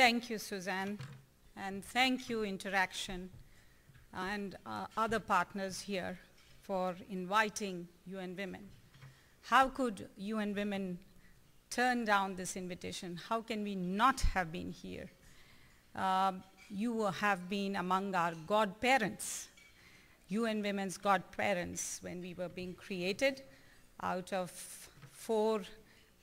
Thank you, Suzanne, and thank you, Interaction, and other partners here for inviting UN Women. How could UN Women turn down this invitation? How can we not have been here? You have been among our godparents, UN Women's godparents, when we were being created out of 4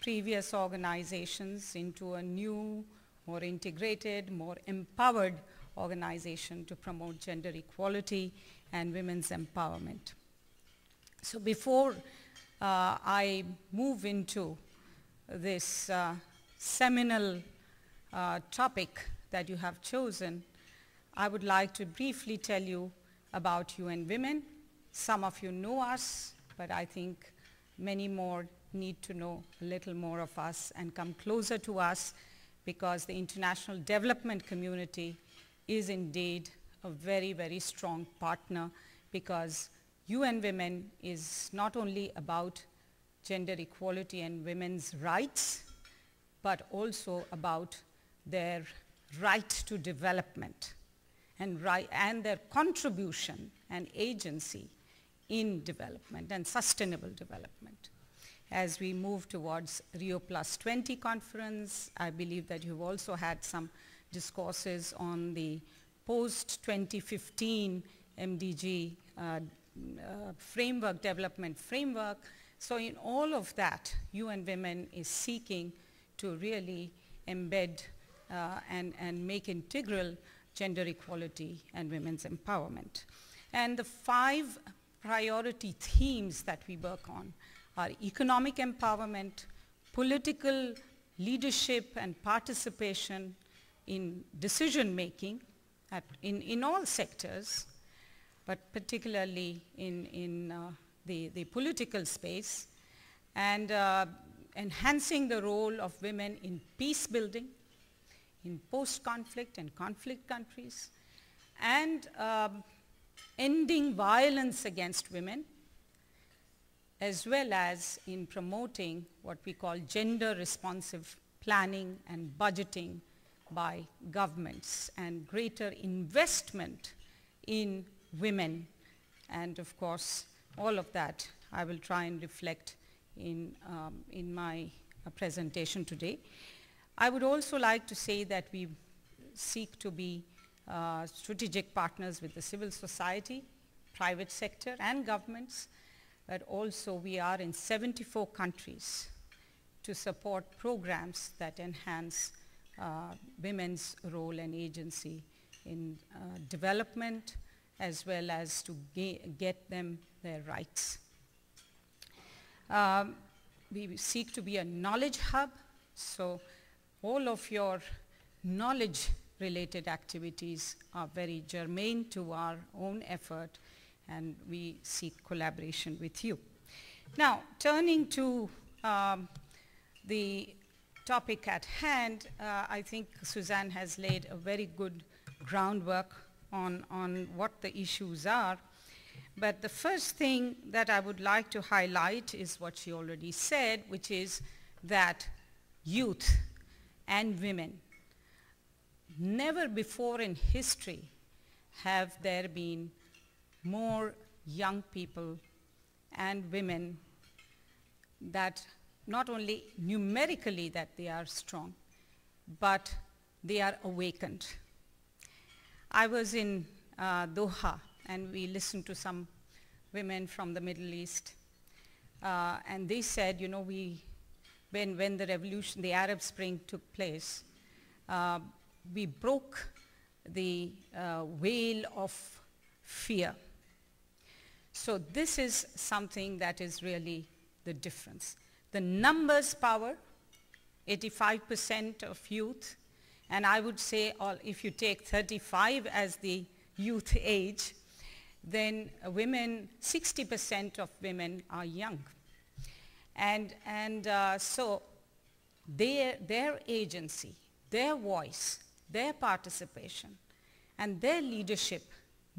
previous organizations into a new, more integrated, more empowered organization to promote gender equality and women's empowerment. So before I move into this seminal topic that you have chosen, I would like to briefly tell you about UN Women. Some of you know us, but I think many more need to know a little more of us and come closer to us, because the international development community is indeed a very, very strong partner, because UN Women is not only about gender equality and women's rights, but also about their right to development and their contribution and agency in development and sustainable development. As we move towards Rio +20 conference, I believe that you've also had some discourses on the post-2015 MDG framework, development framework. So in all of that, UN Women is seeking to really embed and make integral gender equality and women's empowerment. And the 5 priority themes that we work on are economic empowerment, political leadership and participation in decision making in all sectors, but particularly in the political space, and enhancing the role of women in peace building, in post-conflict and conflict countries, and ending violence against women, as well as in promoting what we call gender responsive planning and budgeting by governments, and greater investment in women. And of course, all of that I will try and reflect in my presentation today. I would also like to say that we seek to be strategic partners with the civil society, private sector, and governments, but also we are in 74 countries to support programs that enhance women's role and agency in development, as well as to get them their rights. We seek to be a knowledge hub, so all of your knowledge-related activities are very germane to our own effort, and we seek collaboration with you. Now, turning to the topic at hand, I think Suzanne has laid a very good groundwork on what the issues are. But the first thing that I would like to highlight is what she already said, which is that youth and women, never before in history have there been more young people and women that not only numerically that they are strong, but they are awakened. I was in Doha, and we listened to some women from the Middle East, and they said, you know, when the revolution, the Arab Spring took place, we broke the veil of fear. So this is something that is really the difference. The numbers power, 85% of youth, and I would say if you take 35 as the youth age, then women, 60% of women are young. And so their agency, their voice, their participation, and their leadership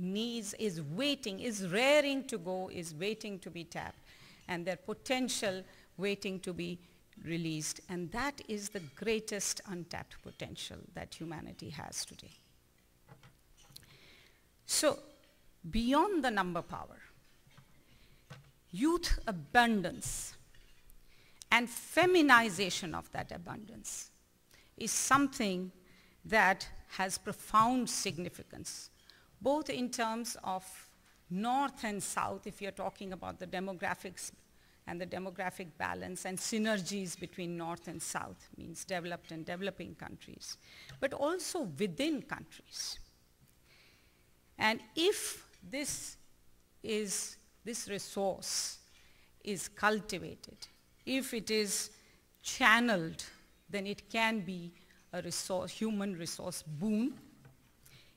is raring to go, is waiting to be tapped, and their potential waiting to be released, and that is the greatest untapped potential that humanity has today. So, beyond the number power, youth abundance and feminization of that abundance is something that has profound significance, both in terms of North and South, if you're talking about the demographics and the demographic balance and synergies between North and South, means developed and developing countries, but also within countries. And if this resource is cultivated, if it is channeled, then it can be a resource, human resource boon.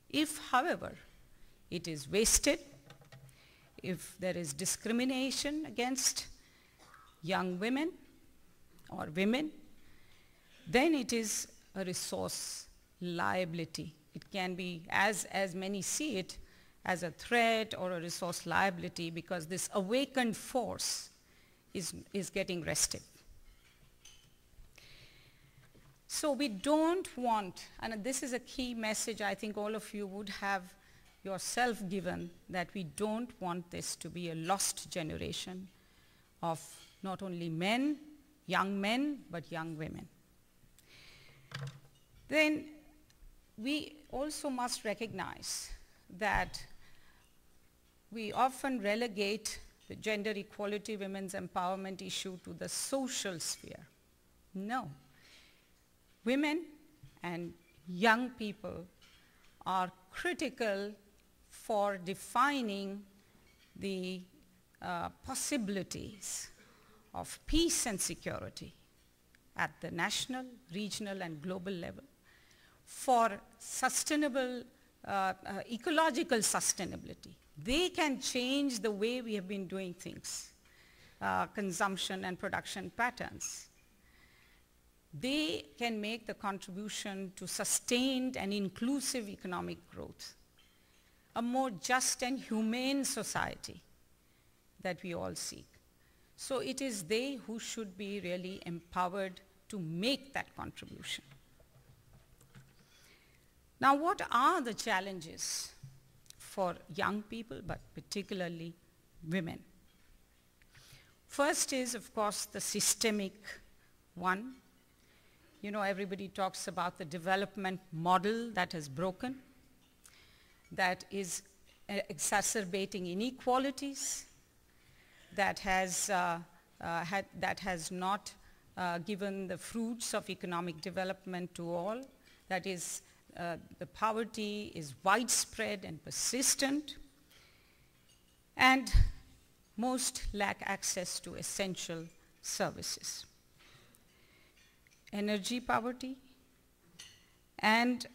If, however, it is wasted, if there is discrimination against young women or women, then it is a resource liability. It can be, as many see it, as a threat or a resource liability, because this awakened force is getting restive. So we don't want, and this is a key message I think all of you would have yourself given, that we don't want this to be a lost generation of not only men, but young women. Then we also must recognize that we often relegate the gender equality, women's empowerment issue to the social sphere. No. Women and young people are critical for defining the possibilities of peace and security at the national, regional, and global level, for sustainable, ecological sustainability. They can change the way we have been doing things, consumption and production patterns. They can make the contribution to sustained and inclusive economic growth, a more just and humane society that we all seek. So it is they who should be really empowered to make that contribution. Now, what are the challenges for young people, but particularly women? First is, of course, the systemic one. You know, everybody talks about the development model that has broken, that is exacerbating inequalities, that has not given the fruits of economic development to all, that is the poverty is widespread and persistent, and most lack access to essential services. Energy poverty and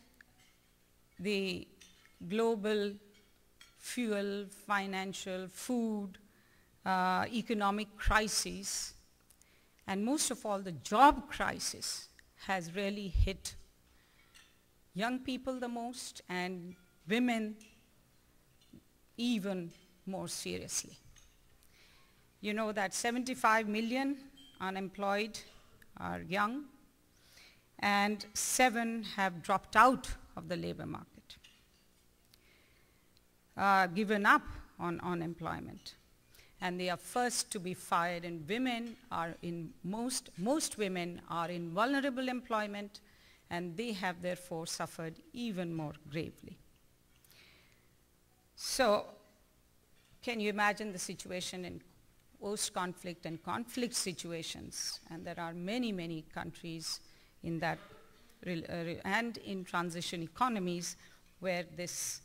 the global fuel, financial, food, economic crises, and most of all the job crisis has really hit young people the most and women even more seriously. You know that 75 million unemployed are young, and 7 have dropped out of the labor market, given up on unemployment. And they are first to be fired, and women are in most women are in vulnerable employment, and they have therefore suffered even more gravely. So can you imagine the situation in post-conflict and conflict situations? And there are many, many countries in that, and in transition economies where this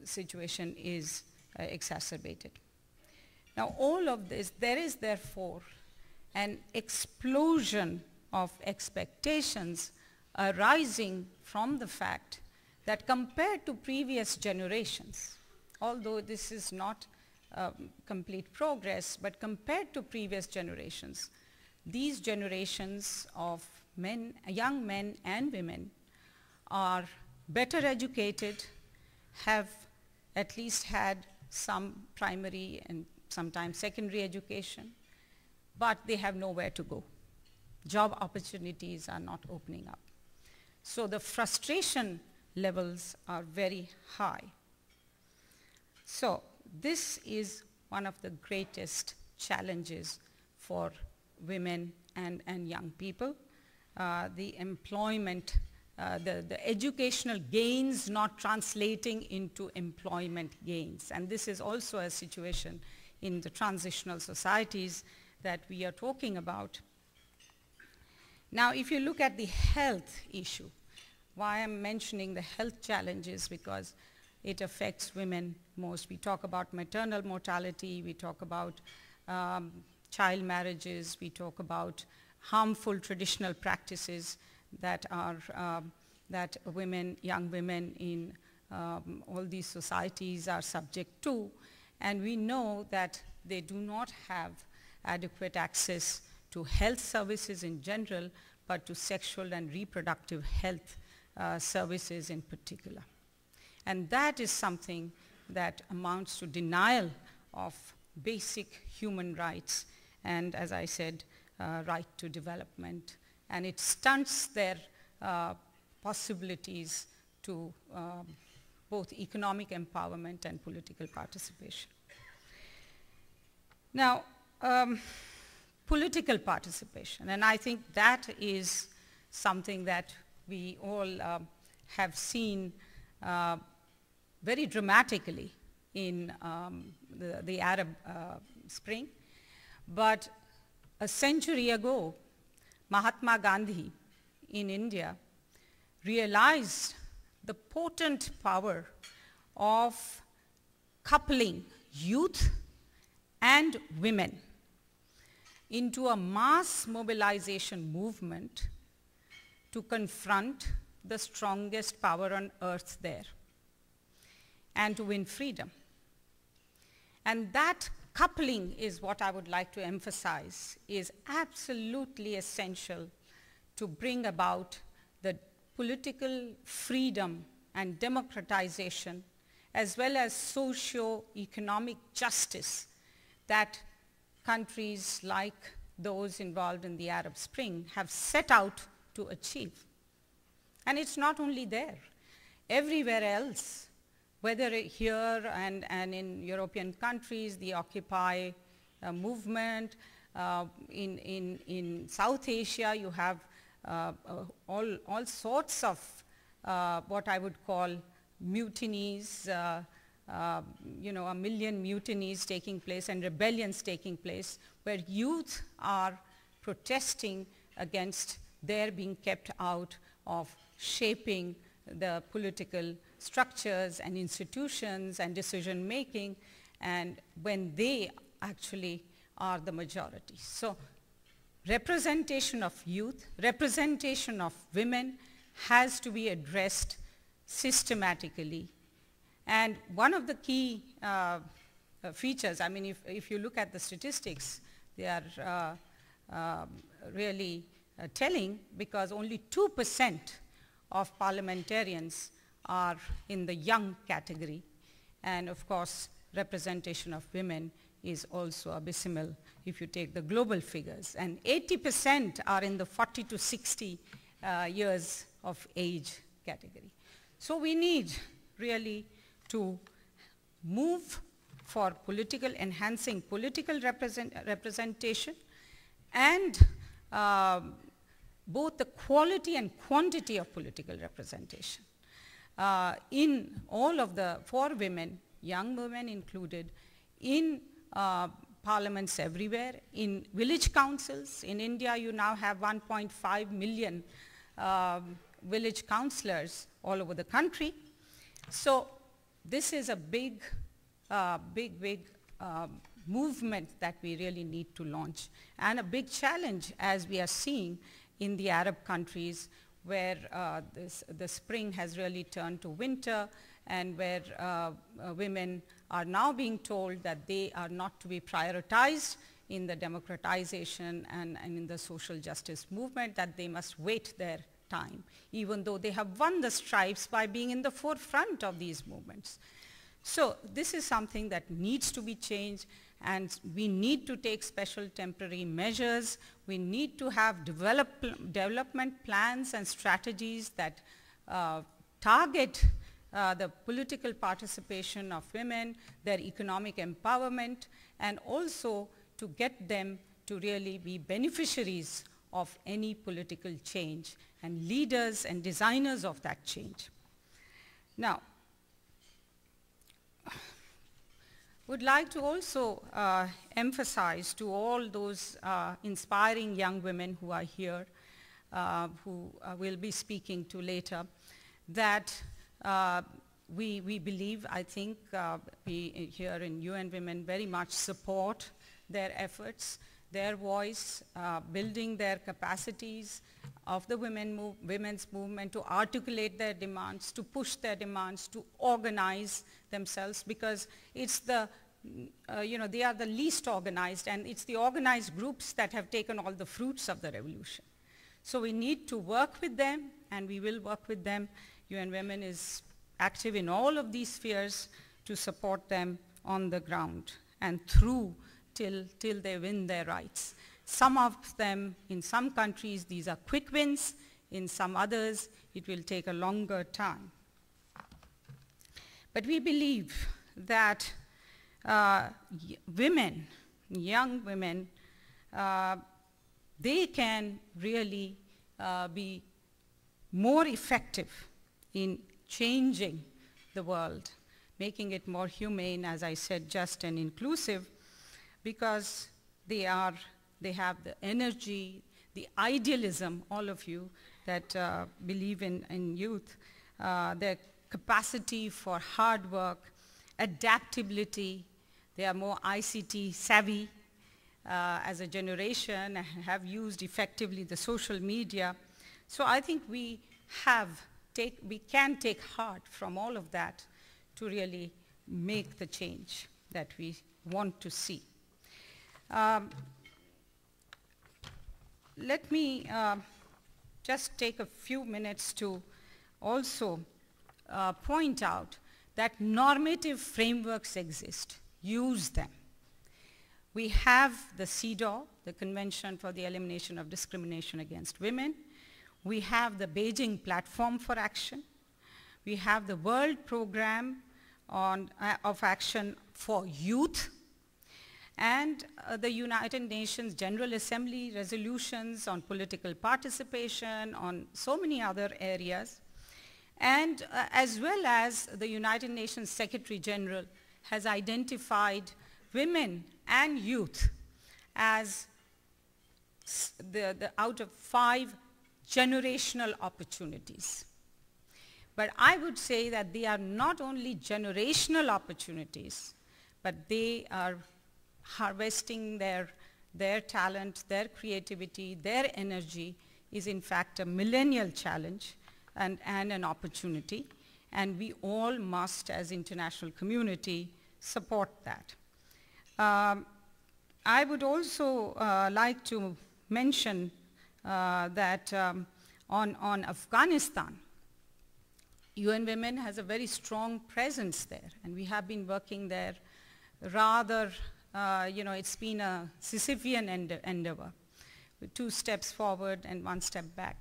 situation is exacerbated. Now, all of this, there is therefore an explosion of expectations arising from the fact that compared to previous generations, although this is not complete progress, but compared to previous generations, these generations of men, young men and women are better educated, have at least had some primary and sometimes secondary education, but they have nowhere to go. job opportunities are not opening up. So the frustration levels are very high. So this is one of the greatest challenges for women and young people. The employment, the educational gains not translating into employment gains. And this is also a situation in the transitional societies that we are talking about. Now, if you look at the health issue, why I'm mentioning the health challenges, because it affects women most. We talk about maternal mortality, we talk about child marriages, we talk about harmful traditional practices that are that women, young women in all these societies are subject to, and we know that they do not have adequate access to health services in general, but to sexual and reproductive health services in particular. And that is something that amounts to denial of basic human rights and, as I said, right to development. And it stunts their possibilities to both economic empowerment and political participation. Now, political participation, and I think that is something that we all have seen very dramatically in the Arab Spring. But a century ago, Mahatma Gandhi in India realized the potent power of coupling youth and women into a mass mobilization movement to confront the strongest power on earth there and to win freedom. And that coupling is what I would like to emphasize is absolutely essential to bring about the political freedom and democratization as well as socio-economic justice that countries like those involved in the Arab Spring have set out to achieve. And it's not only there. Everywhere else, whether here and in European countries, the Occupy movement, in South Asia, you have all sorts of what I would call mutinies, you know, 1 million mutinies taking place and rebellions taking place where youth are protesting against their being kept out of shaping the political structures and institutions and decision making, and when they actually are the majority. So representation of youth, representation of women has to be addressed systematically. And one of the key features, I mean, if you look at the statistics, they are really telling, because only 2% of parliamentarians are in the young category. And of course, representation of women is also abysmal if you take the global figures. And 80% are in the 40 to 60 years of age category. So we need really to move for political, enhancing political representation and both the quality and quantity of political representation in all of the, for women, young women included, in parliaments everywhere, in village councils. In India, you now have 1.5 million village councillors all over the country. So this is a big movement that we really need to launch, and a big challenge as we are seeing in the Arab countries where the spring has really turned to winter, and where women are now being told that they are not to be prioritized in the democratization and in the social justice movement, that they must wait their time, even though they have won the stripes by being in the forefront of these movements. So this is something that needs to be changed. And we need to take special temporary measures. We need to have development plans and strategies that target the political participation of women, their economic empowerment, and also to get them to really be beneficiaries of any political change and leaders and designers of that change. Now, would like to also emphasize to all those inspiring young women who are here, who will be speaking to later, that we believe, I think, we here in UN Women very much support their efforts, their voice, building their capacities of the women's movement to articulate their demands, to push their demands, to organize themselves, because it's the, they are the least organized, and it's the organized groups that have taken all the fruits of the revolution. So we need to work with them, and we will work with them. UN Women is active in all of these spheres to support them on the ground and through till they win their rights. Some of them, in some countries, these are quick wins. In some others, it will take a longer time. But we believe that women, young women, they can really be more effective in changing the world, making it more humane, as I said, just and inclusive, because they have the energy, the idealism, all of you that believe in youth, their capacity for hard work, adaptability. They are more ICT savvy as a generation and have used effectively the social media. So I think we can take heart from all of that to really make the change that we want to see. Let me just take a few minutes to also point out that normative frameworks exist. Use them. We have the CEDAW, the Convention for the Elimination of Discrimination Against Women. We have the Beijing Platform for Action. We have the World Program of Action for Youth, and the United Nations General Assembly resolutions on political participation, on so many other areas. And as well as the United Nations Secretary General has identified women and youth as out of 5 generational opportunities. But I would say that they are not only generational opportunities, but they are harvesting their talent, their creativity, their energy is in fact a millennial challenge and an opportunity. And we all must, as international community, support that. I would also like to mention that on Afghanistan, UN Women has a very strong presence there, and we have been working there rather, it's been a Sisyphean endeavor with 2 steps forward and 1 step back,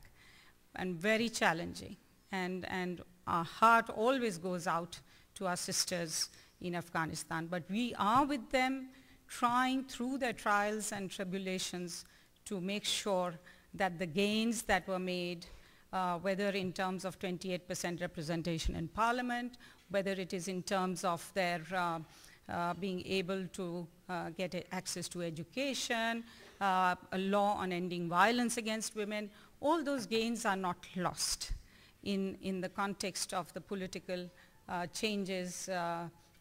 and very challenging. And our heart always goes out to our sisters in Afghanistan, but we are with them trying through their trials and tribulations to make sure that the gains that were made, whether in terms of 28% representation in parliament, whether it is in terms of their being able to get access to education, a law on ending violence against women, all those gains are not lost in the context of the political changes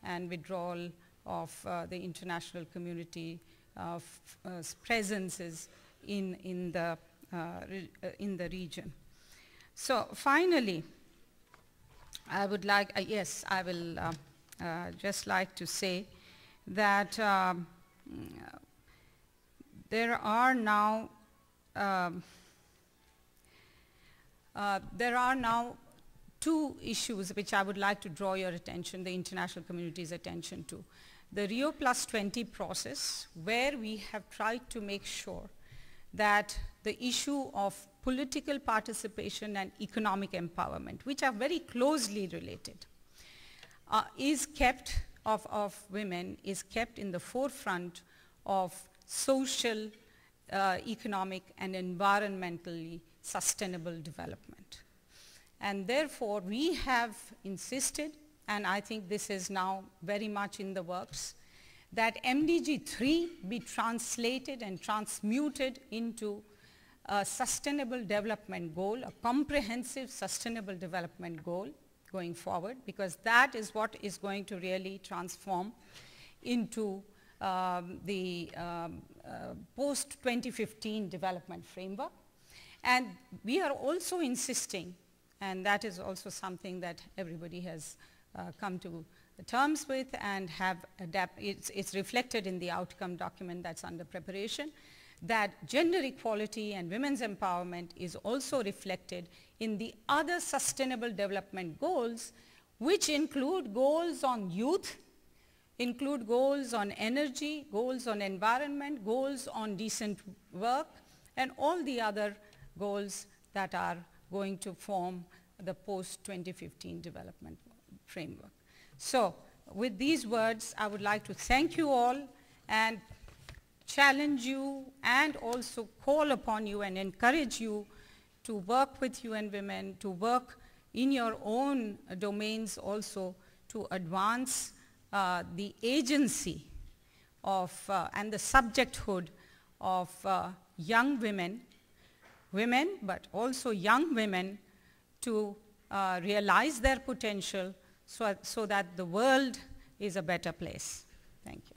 and withdrawal of the international community of presences in the region. So finally, I would like, I will just like to say that there are now 2 issues which I would like to draw your attention, the international community's attention to. the Rio Plus 20 process, where we have tried to make sure that the issue of political participation and economic empowerment, which are very closely related, of women is kept in the forefront of social, economic, and environmentally sustainable development. And therefore, we have insisted, and I think this is now very much in the works, that MDG 3 be translated and transmuted into a sustainable development goal, a comprehensive sustainable development goal going forward, because that is what is going to really transform into the post-2015 development framework. And we are also insisting, and that is also something that everybody has come to terms with and have adapted, it's reflected in the outcome document that's under preparation, that gender equality and women's empowerment is also reflected in the other sustainable development goals, which include goals on youth, include goals on energy, goals on environment, goals on decent work, and all the other goals that are going to form the post-2015 development framework. So with these words, I would like to thank you all and challenge you and also call upon you and encourage you to work with UN Women, to work in your own domains also to advance the agency of and the subjecthood of young women, but also young women to realize their potential so that the world is a better place. Thank you.